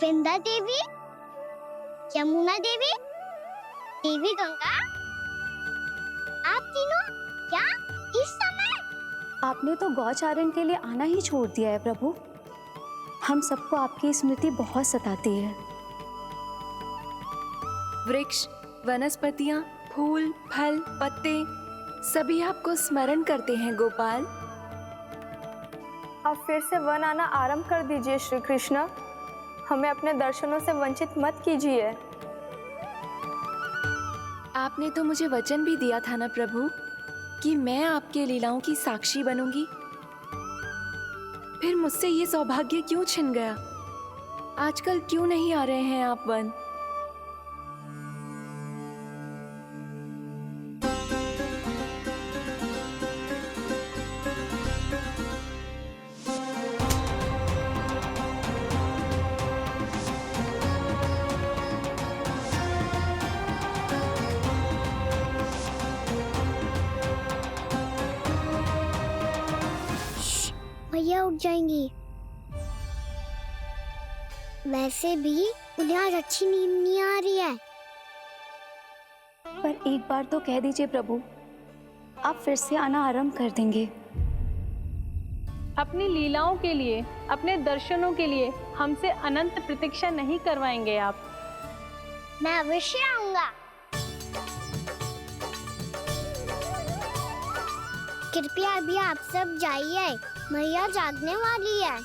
वृंदा देवी, यमुना देवी, देवी गंगा, आप तीनों क्या इस समय? आपने तो गौचारण के लिए आना ही छोड़ दिया है प्रभु। हम सबको आपकी स्मृति बहुत सताती है। वृक्ष, वनस्पतियां, फूल, फल, पत्ते सभी आपको स्मरण करते हैं गोपाल। अब फिर से वन आना आरंभ कर दीजिए श्री कृष्ण। हमें अपने दर्शनों से वंचित मत कीजिए। आपने तो मुझे वचन भी दिया था ना प्रभु कि मैं आपके लीलाओं की साक्षी बनूंगी। फिर मुझसे ये सौभाग्य क्यों छिन गया? आजकल क्यों नहीं आ रहे हैं आप वन? भैया उठ जाएंगी। वैसे भी उन्हें आज अच्छी नींद नहीं आ रही है। पर एक बार तो कह दीजिए प्रभु, आप फिर से आना आरंभ कर देंगे। अपनी लीलाओं के लिए, अपने दर्शनों के लिए हमसे अनंत प्रतीक्षा नहीं करवाएंगे आप? मैं अवश्य आऊंगा। कृपया अभी आप सब जाइए, मैया जागने वाली है।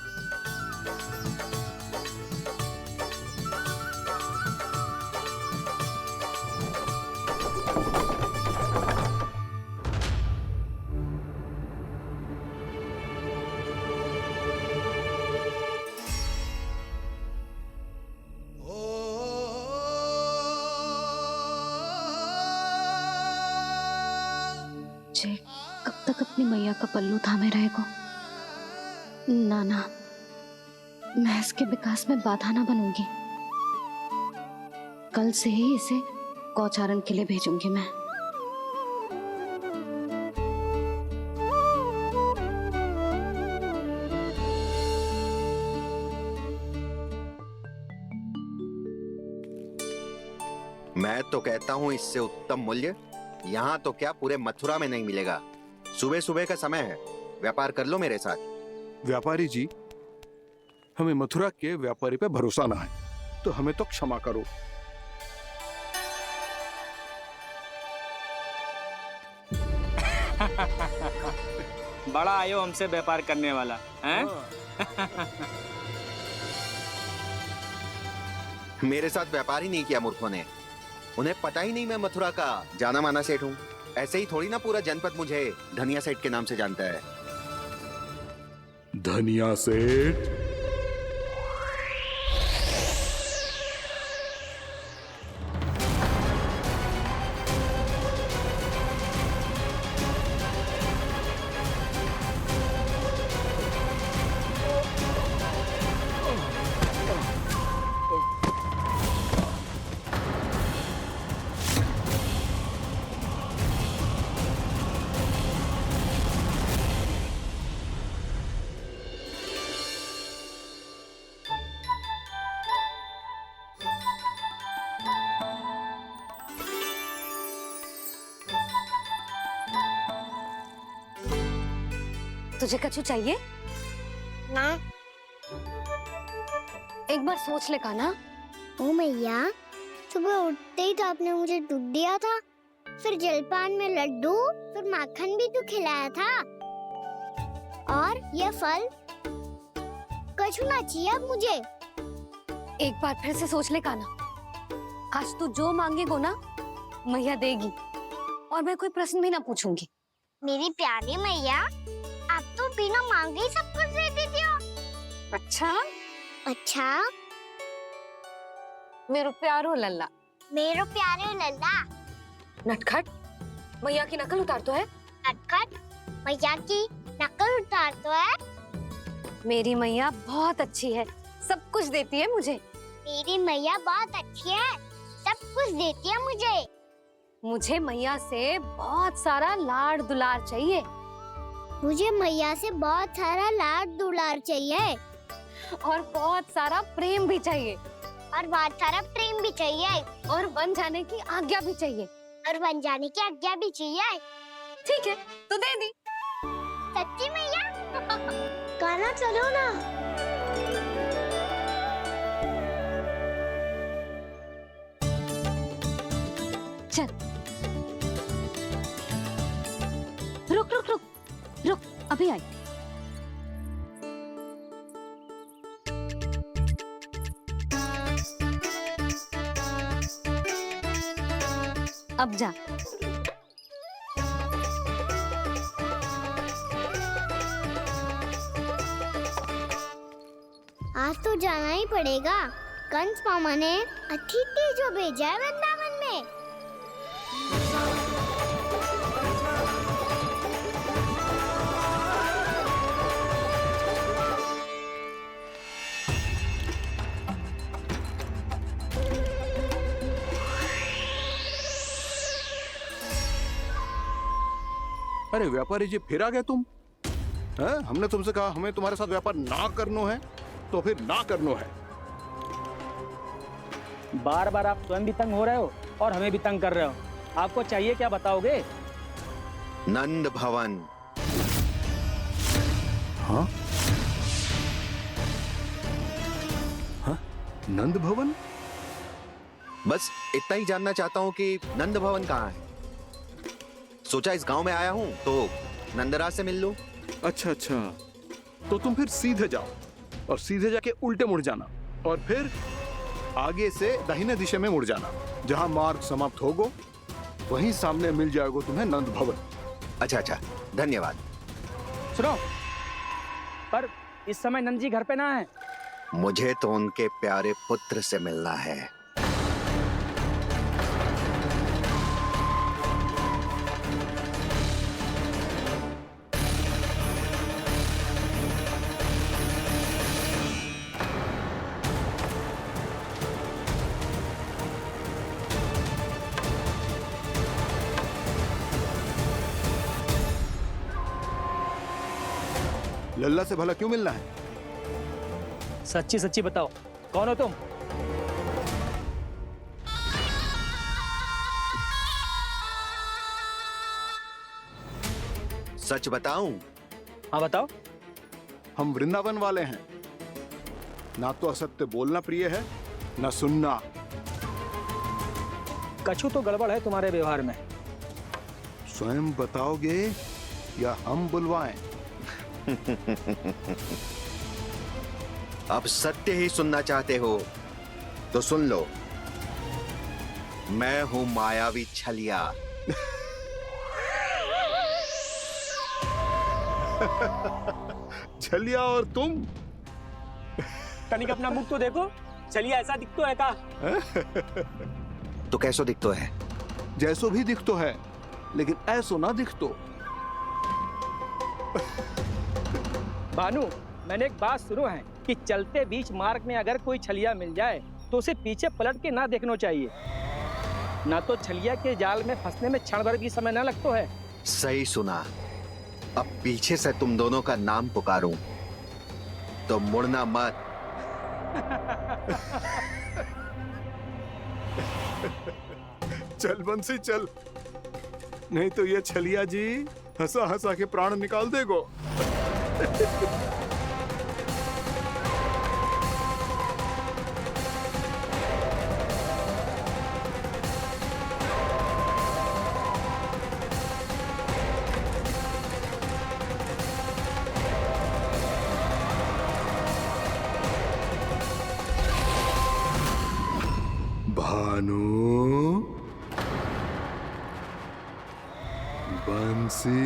जे कब तक अपनी मैया का पल्लू थामे रहेगा? ना ना, मैं इसके विकास में बाधा ना बनूंगी। कल से ही इसे गौचारण के लिए भेजूंगी मैं। मैं तो कहता हूँ इससे उत्तम मूल्य यहाँ तो क्या पूरे मथुरा में नहीं मिलेगा। सुबह सुबह का समय है, व्यापार कर लो मेरे साथ। व्यापारी जी, हमें मथुरा के व्यापारी पे भरोसा ना है, तो हमें तो क्षमा करो। बड़ा आयो हमसे व्यापार करने वाला हैं? मेरे साथ व्यापार ही नहीं किया मूर्खों ने। उन्हें पता ही नहीं मैं मथुरा का जाना माना सेठ हूँ। ऐसे ही थोड़ी ना पूरा जनपद मुझे धनिया सेठ के नाम से जानता है। धनिया सेठ? तुझे कछु चाहिए? ना। एक बार सोच ले कान्हा। ओ मैया, सुबह उठते ही तो आपने मुझे दूध दिया था, फिर जलपान में लड्डू, फिर माखन भी तो खिलाया था। और ये फल कछु ना चाहिए अब मुझे। एक बार फिर से सोच ले कान्हा। आज तू जो मांगेगो ना, मैया देगी, और मैं कोई प्रश्न भी ना पूछूंगी। मेरी प्यारी मैया, आप तो बिना मांगे ही सब कुछ दे देती हो। अच्छा? अच्छा, मेरो प्यारो लल्ला। मेरो प्यारे लल्ला। नटखट, मैया की नकल उतार तो है। नटखट, मैया की नकल उतार तो है। मेरी मैया बहुत अच्छी है, सब कुछ देती है मुझे। मेरी मैया बहुत अच्छी है, सब कुछ देती है मुझे। मुझे मैया से बहुत सारा लाड़ दुलार चाहिए। मुझे मैया से बहुत सारा लाड दुलार चाहिए। और बहुत सारा प्रेम भी चाहिए, और बहुत सारा प्रेम भी चाहिए, और बन जाने की आज्ञा भी चाहिए। और बन जाने की आज्ञा भी चाहिए। ठीक है, तो दे दी। सच्ची मैया? गाना चलो ना। चल, रुक रुक रुक रुक, अभी आई। अब जा। आज तो जाना ही पड़ेगा। कंस मामा ने अतिथि जो भेजा है वृंदावन में। अरे व्यापारी जी, फिर आ गए तुम? हैं? हमने तुमसे कहा हमें तुम्हारे साथ व्यापार ना करनो है, तो फिर ना करनो है। बार बार आप स्वयं भी तंग हो रहे हो और हमें भी तंग कर रहे हो। आपको चाहिए क्या बताओगे? नंद भवन। हाँ? हाँ? नंद भवन? बस इतना ही जानना चाहता हूँ कि नंद भवन कहाँ है। सोचा इस गांव में आया हूँ तो नंदराज से मिल लूं। अच्छा अच्छा, तो तुम फिर सीधे जाओ और सीधे जाके उल्टे मुड़ जाना, और फिर आगे से दाहिने दिशा में मुड़ जाना। जहां मार्ग समाप्त होगो वहीं सामने मिल जाएगा तुम्हें नंद भवन। अच्छा अच्छा, धन्यवाद। सुनो, पर इस समय नंद जी घर पे ना है। मुझे तो उनके प्यारे पुत्र से मिलना है। लल्ला से भला क्यों मिलना है? सच्ची सच्ची बताओ, कौन हो तुम? सच बताऊं? हाँ बताओ। हम वृंदावन वाले हैं। ना तो असत्य बोलना प्रिय है, ना सुनना। कछु तो गड़बड़ है तुम्हारे व्यवहार में। स्वयं बताओगे या हम बुलवाएं? अब सत्य ही सुनना चाहते हो तो सुन लो। मैं हूं मायावी छलिया। छलिया और तुम? तनिक अपना मुख तो देखो, चलिए ऐसा दिखतो है का? तो कैसो दिखतो है? जैसो भी दिखतो है, लेकिन ऐसो ना दिखतो। भानु, मैंने एक बात सुनो है कि चलते बीच मार्ग में अगर कोई छलिया मिल जाए तो उसे पीछे पलट के ना देखना चाहिए, ना तो छलिया के जाल में फंसने में क्षण भर भी समय ना लगता है। सही सुना। अब पीछे से तुम दोनों का नाम पुकारूं तो मुड़ना मत। चल बंसी चल, नहीं तो ये छलिया जी हंसा हंसा के प्राण निकाल देगो। भानु, बंसी।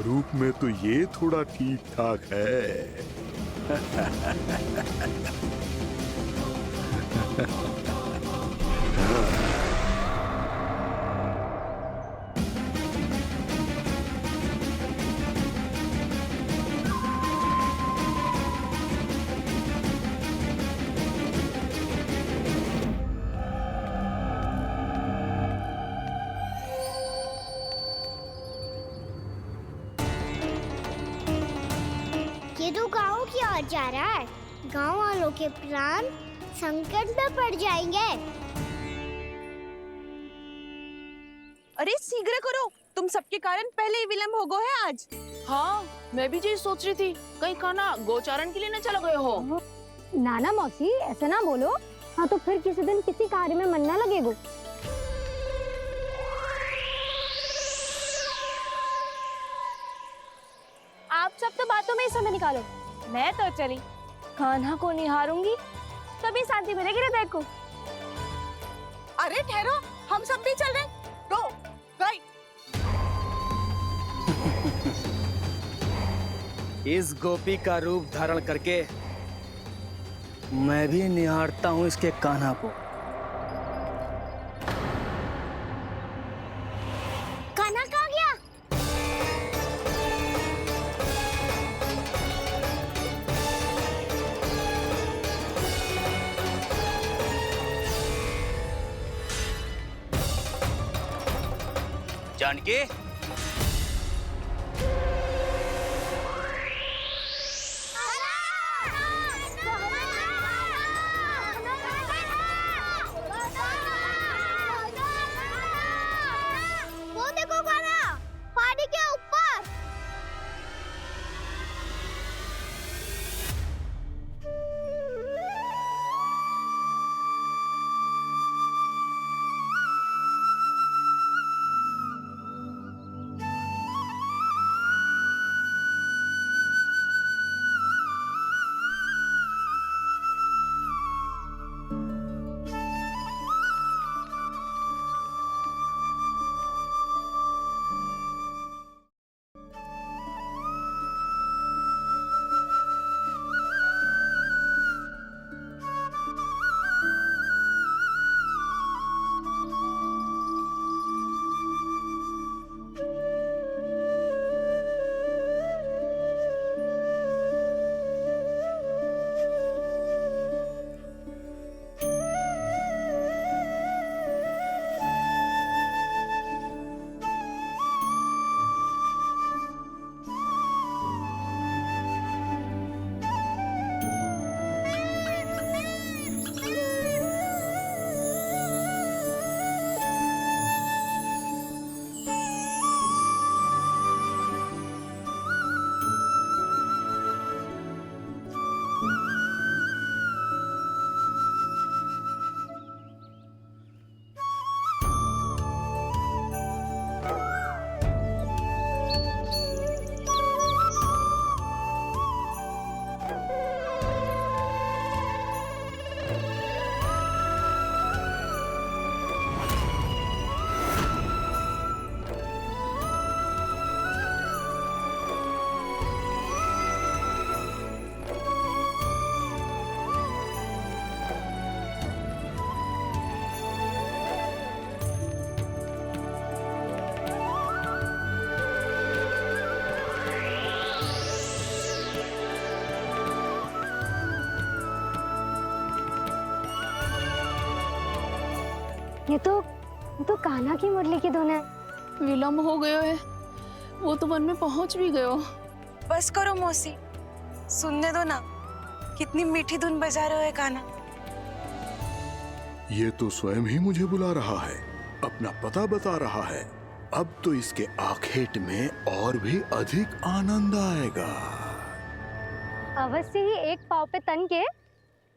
स्वरूप में तो ये थोड़ा ठीक ठाक है। ये तो गाँव की ओर जा रहा है। गाँव वालों के प्राण संकट में पड़ जाएंगे। अरे शीघ्र करो, तुम सबके कारण पहले ही विलंब हो गए है आज। हाँ, मैं भी यही सोच रही थी, कहीं खाना गोचारण के लिए न चले गए हो। नाना मौसी ऐसे ना बोलो। हाँ तो फिर किसी दिन किसी कार्य में मन ना लगेगा। आप सब तो बातों में ही समय निकालो। मैं तो चली कान्हा को निहारूंगी, तभी शांति मिलेगी हृदय को। अरे ठहरो, हम सब भी चल रहे। रो, गई। इस गोपी का रूप धारण करके मैं भी निहारता हूँ इसके कान्हा को। कान्हा कहाँ गया? जानकी, वो देखो कान्हा, पहाड़ी के ऊपर। ये तो कान्हा की मुरली की धुन है। विलंब हो गयो है, वो तो वन में पहुंच भी गयो। बस करो मौसी, सुनने दो ना, कितनी मीठी धुन बजा रहे हो कान्हा। ये तो स्वयं ही मुझे बुला रहा है, अपना पता बता रहा है। अब तो इसके आखेट में और भी अधिक आनंद आएगा। अवश्य ही एक पाव पे तन के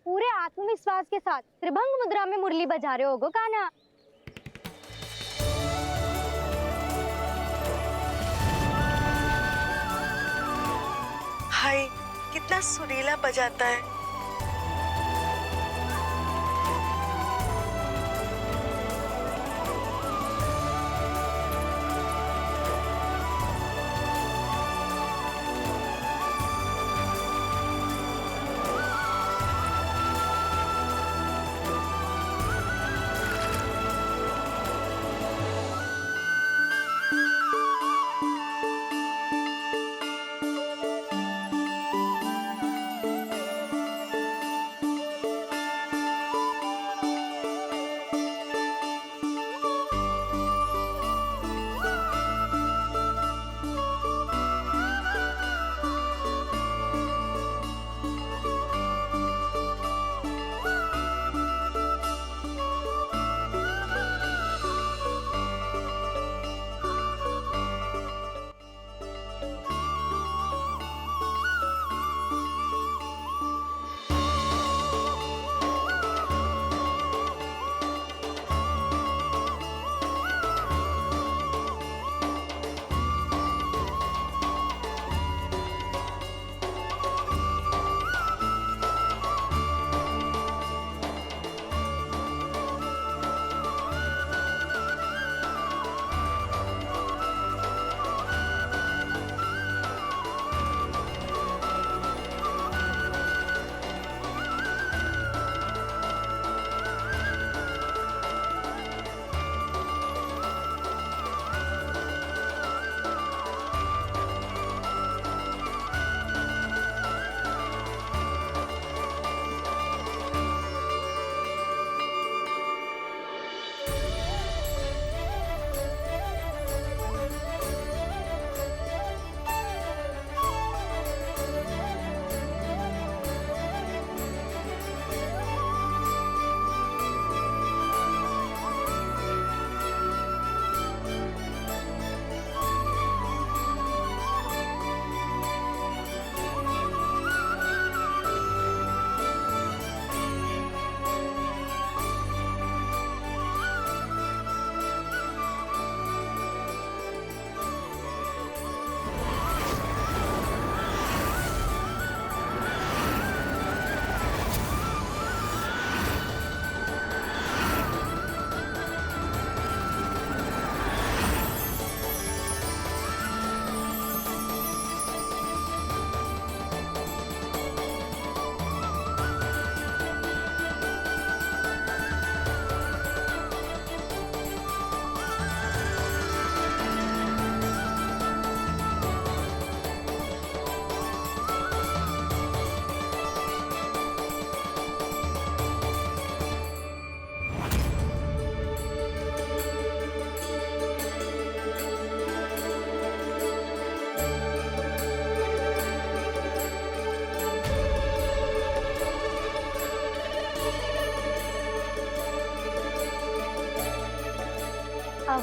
पूरे आत्मविश्वास के साथ त्रिभंग मुद्रा में मुरली बजा रहे होगो कान्हा। हाय, कितना सुरीला बजाता है।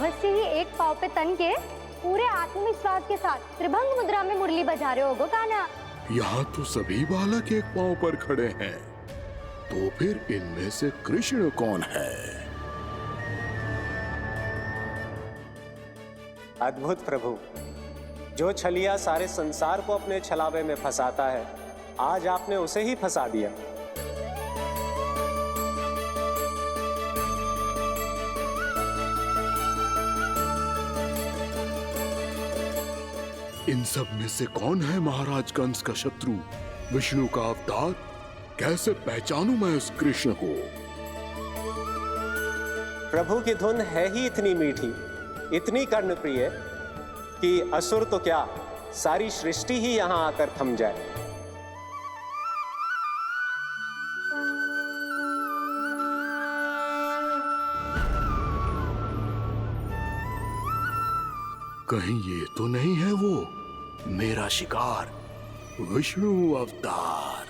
अवश्य ही एक पाव पे तन के पूरे आत्मविश्वास के साथ त्रिभंग मुद्रा में मुरली बजा रहे होगो कान्हा। यहाँ तो सभी बालक एक पांव पर खड़े हैं, तो फिर इनमें से कृष्ण कौन है? अद्भुत प्रभु, जो छलिया सारे संसार को अपने छलावे में फंसाता है, आज आपने उसे ही फंसा दिया। इन सब में से कौन है महाराज कंस का शत्रु, विष्णु का अवतार? कैसे पहचानूं मैं उस कृष्ण को? प्रभु की धुन है ही इतनी मीठी, इतनी कर्णप्रिय कि असुर तो क्या, सारी सृष्टि ही यहां आकर थम जाए। कहीं ये तो नहीं है वो मेरा शिकार, विष्णु अवतार?